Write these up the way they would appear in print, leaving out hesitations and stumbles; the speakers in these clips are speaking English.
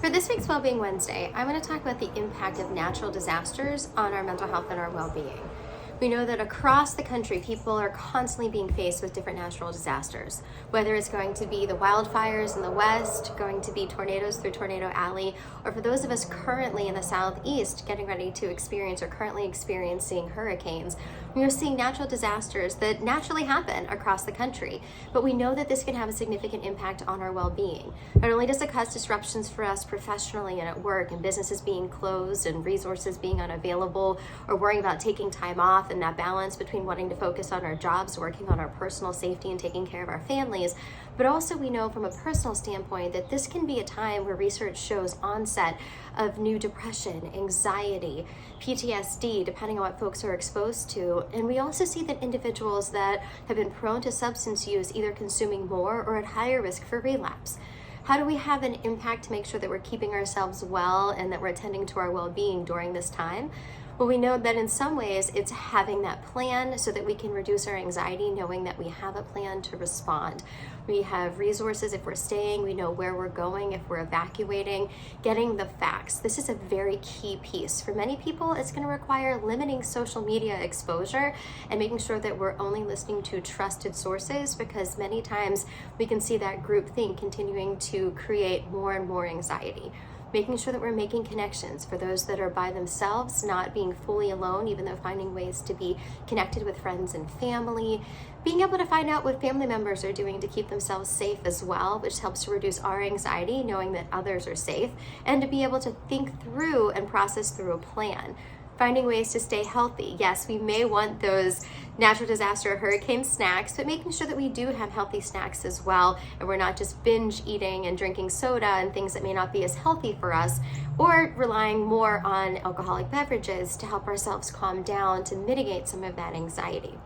For this week's Wellbeing Wednesday, I'm going to talk about the impact of natural disasters on our mental health and our well-being. We know that across the country, people are constantly being faced with different natural disasters, whether it's going to be the wildfires in the West, going to be tornadoes through Tornado Alley, or for those of us currently in the Southeast getting ready to experience or currently experiencing hurricanes. We are seeing natural disasters that naturally happen across the country, but we know that this can have a significant impact on our well-being. Not only does it cause disruptions for us professionally and at work, and businesses being closed and resources being unavailable, or worrying about taking time off, and that balance between wanting to focus on our jobs, working on our personal safety, and taking care of our families. But also we know from a personal standpoint that this can be a time where research shows onset of new depression, anxiety, PTSD, depending on what folks are exposed to. And we also see that individuals that have been prone to substance use either consuming more or at higher risk for relapse. How do we have an impact to make sure that we're keeping ourselves well and that we're attending to our well-being during this time? Well, we know that in some ways it's having that plan so that we can reduce our anxiety, knowing that we have a plan to respond. We have resources if we're staying, we know where we're going if we're evacuating, getting the facts. This is a very key piece. For many people, it's going to require limiting social media exposure and making sure that we're only listening to trusted sources, because many times we can see that groupthink continuing to create more and more anxiety. Making sure that we're making connections for those that are by themselves, not being fully alone, even though finding ways to be connected with friends and family, being able to find out what family members are doing to keep themselves safe as well, which helps to reduce our anxiety, knowing that others are safe, and to be able to think through and process through a plan. Finding ways to stay healthy. Yes, we may want those natural disaster or hurricane snacks, but making sure that we do have healthy snacks as well, and we're not just binge eating and drinking soda and things that may not be as healthy for us, or relying more on alcoholic beverages to help ourselves calm down to mitigate some of that anxiety.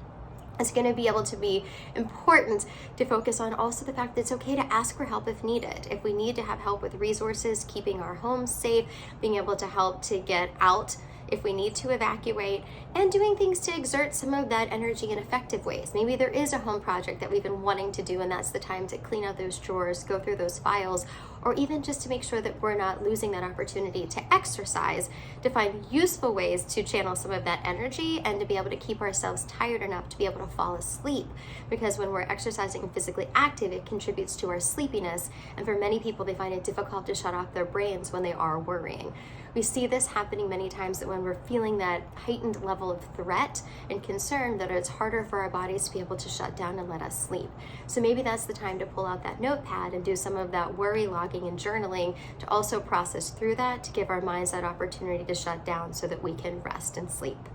It's going to be able to be important to focus on also the fact that it's okay to ask for help if needed. If we need to have help with resources, keeping our homes safe, being able to help to get out if we need to evacuate, and doing things to exert some of that energy in effective ways. Maybe there is a home project that we've been wanting to do, and that's the time to clean out those drawers, go through those files, or even just to make sure that we're not losing that opportunity to exercise, to find useful ways to channel some of that energy and to be able to keep ourselves tired enough to be able to fall asleep. Because when we're exercising and physically active, it contributes to our sleepiness, and for many people, they find it difficult to shut off their brains when they are worrying. We see this happening many times, that when we're feeling that heightened level of threat and concern, that it's harder for our bodies to be able to shut down and let us sleep. So maybe that's the time to pull out that notepad and do some of that worry logging and journaling to also process through that, to give our minds that opportunity to shut down so that we can rest and sleep.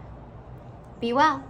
Be well.